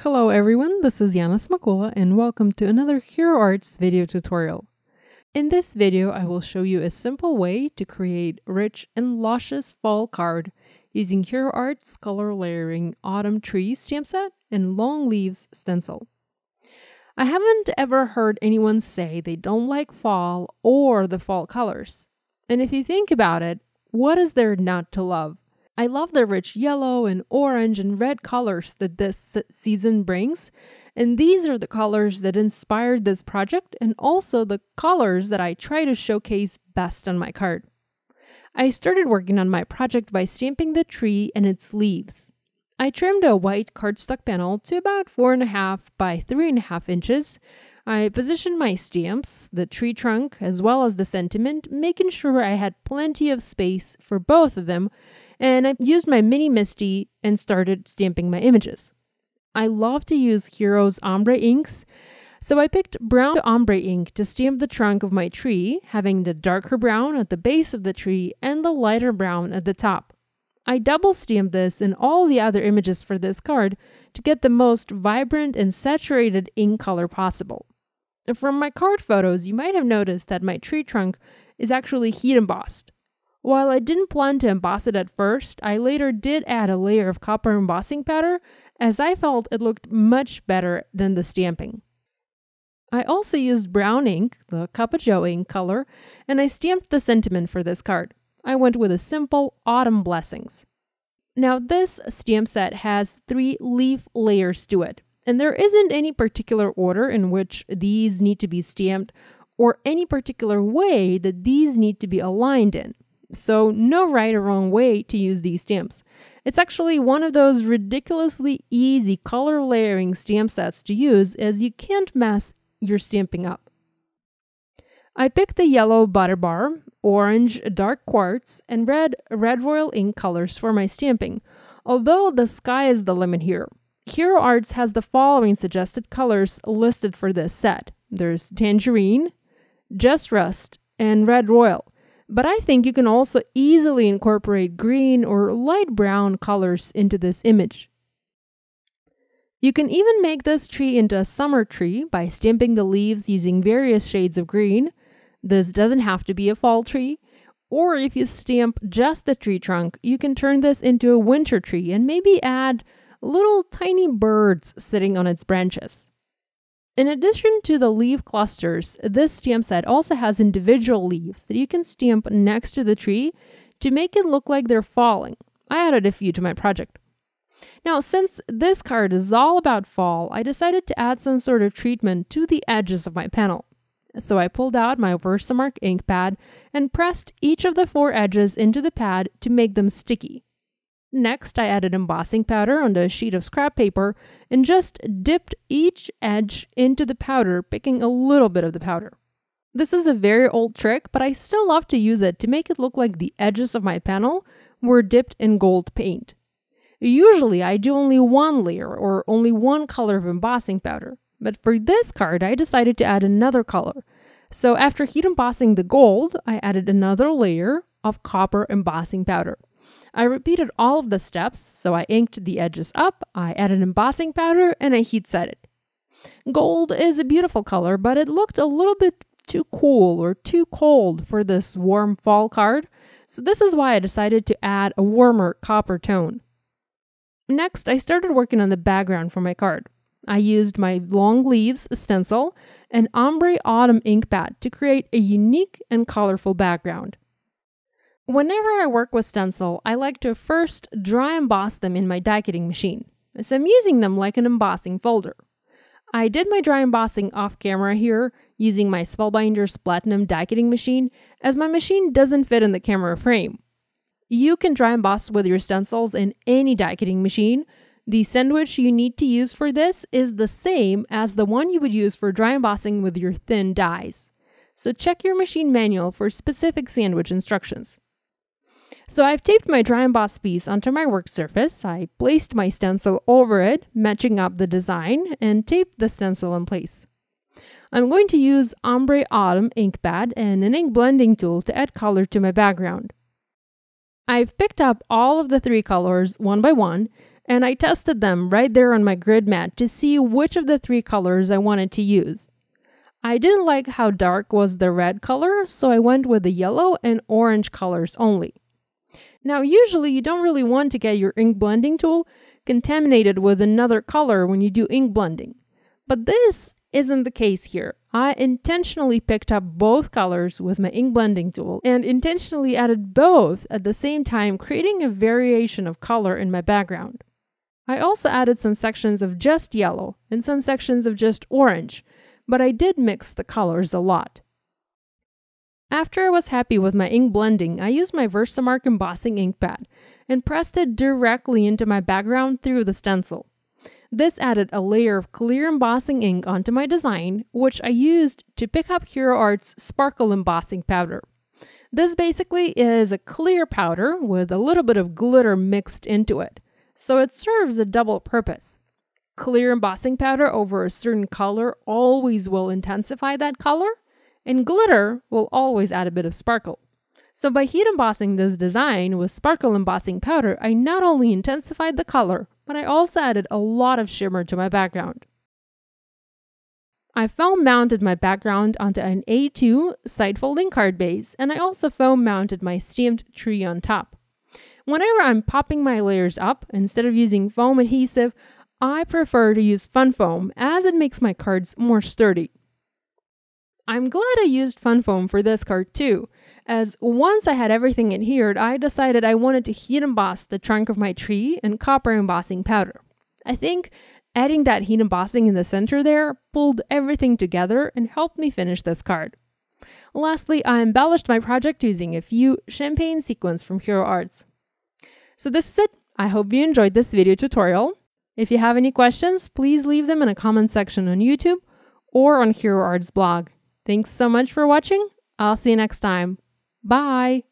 Hello everyone, this is Yana Smakula and welcome to another Hero Arts video tutorial. In this video, I will show you a simple way to create rich and luscious fall card using Hero Arts color layering autumn tree stamp set and long leaves stencil. I haven't ever heard anyone say they don't like fall or the fall colors. And if you think about it, what is there not to love? I love the rich yellow and orange and red colors that this season brings, and these are the colors that inspired this project and also the colors that I try to showcase best on my card. I started working on my project by stamping the tree and its leaves. I trimmed a white cardstock panel to about 4.5 by 3.5 inches. I positioned my stamps, the tree trunk, as well as the sentiment, making sure I had plenty of space for both of them, and I used my mini MISTI and started stamping my images. I love to use Hero's ombre inks, so I picked brown ombre ink to stamp the trunk of my tree, having the darker brown at the base of the tree and the lighter brown at the top. I double stamped this in all the other images for this card to get the most vibrant and saturated ink color possible. From my card photos, you might have noticed that my tree trunk is actually heat embossed. While I didn't plan to emboss it at first, I later did add a layer of copper embossing powder as I felt it looked much better than the stamping. I also used brown ink, the Cup of Joe ink color, and I stamped the sentiment for this card. I went with a simple autumn blessings. Now this stamp set has 3 leaf layers to it, and there isn't any particular order in which these need to be stamped or any particular way that these need to be aligned in. So no right or wrong way to use these stamps. It's actually one of those ridiculously easy color layering stamp sets to use as you can't mess your stamping up. I picked the yellow butter bar, orange dark quartz, and red royal ink colors for my stamping, although the sky is the limit here. Hero Arts has the following suggested colors listed for this set. There's tangerine, just rust, and red royal. But I think you can also easily incorporate green or light brown colors into this image. You can even make this tree into a summer tree by stamping the leaves using various shades of green. This doesn't have to be a fall tree. Or if you stamp just the tree trunk, you can turn this into a winter tree and maybe add little tiny birds sitting on its branches. In addition to the leaf clusters, this stamp set also has individual leaves that you can stamp next to the tree to make it look like they're falling. I added a few to my project. Now, since this card is all about fall, I decided to add some sort of treatment to the edges of my panel. So I pulled out my Versamark ink pad and pressed each of the 4 edges into the pad to make them sticky. Next, I added embossing powder on a sheet of scrap paper and just dipped each edge into the powder, picking a little bit of the powder. This is a very old trick, but I still love to use it to make it look like the edges of my panel were dipped in gold paint. Usually, I do only 1 layer or only 1 color of embossing powder, but for this card, I decided to add another color. So after heat embossing the gold, I added another layer of copper embossing powder. I repeated all of the steps, so I inked the edges up, I added embossing powder, and I heat set it. Gold is a beautiful color, but it looked a little bit too cool or too cold for this warm fall card, so this is why I decided to add a warmer copper tone. Next, I started working on the background for my card. I used my long leaves stencil and ombre autumn ink pad to create a unique and colorful background. Whenever I work with stencil, I like to first dry emboss them in my die cutting machine, so I'm using them like an embossing folder. I did my dry embossing off camera here using my Spellbinder's Platinum die cutting machine, as my machine doesn't fit in the camera frame. You can dry emboss with your stencils in any die cutting machine. The sandwich you need to use for this is the same as the one you would use for dry embossing with your thin dies. So check your machine manual for specific sandwich instructions. So I've taped my dry emboss piece onto my work surface. I placed my stencil over it, matching up the design, and taped the stencil in place. I'm going to use Ombre Autumn ink pad and an ink blending tool to add color to my background. I've picked up all of the 3 colors one by one and I tested them right there on my grid mat to see which of the 3 colors I wanted to use. I didn't like how dark was the red color, so I went with the yellow and orange colors only. Now, usually you don't really want to get your ink blending tool contaminated with another color when you do ink blending. But this isn't the case here. I intentionally picked up both colors with my ink blending tool and intentionally added both at the same time, creating a variation of color in my background. I also added some sections of just yellow and some sections of just orange, but I did mix the colors a lot. After I was happy with my ink blending, I used my Versamark embossing ink pad and pressed it directly into my background through the stencil. This added a layer of clear embossing ink onto my design, which I used to pick up Hero Art's sparkle embossing powder. This basically is a clear powder with a little bit of glitter mixed into it, so it serves a double purpose. Clear embossing powder over a certain color always will intensify that color, and glitter will always add a bit of sparkle. So by heat embossing this design with sparkle embossing powder, I not only intensified the color, but I also added a lot of shimmer to my background. I foam mounted my background onto an A2 side folding card base, and I also foam mounted my stamped tree on top. Whenever I'm popping my layers up, instead of using foam adhesive, I prefer to use fun foam as it makes my cards more sturdy. I'm glad I used fun foam for this card too, as once I had everything adhered, I decided I wanted to heat emboss the trunk of my tree in copper embossing powder. I think adding that heat embossing in the center there pulled everything together and helped me finish this card. Lastly, I embellished my project using a few champagne sequins from Hero Arts. So this is it. I hope you enjoyed this video tutorial. If you have any questions, please leave them in a comment section on YouTube or on Hero Arts blog. Thanks so much for watching. I'll see you next time. Bye!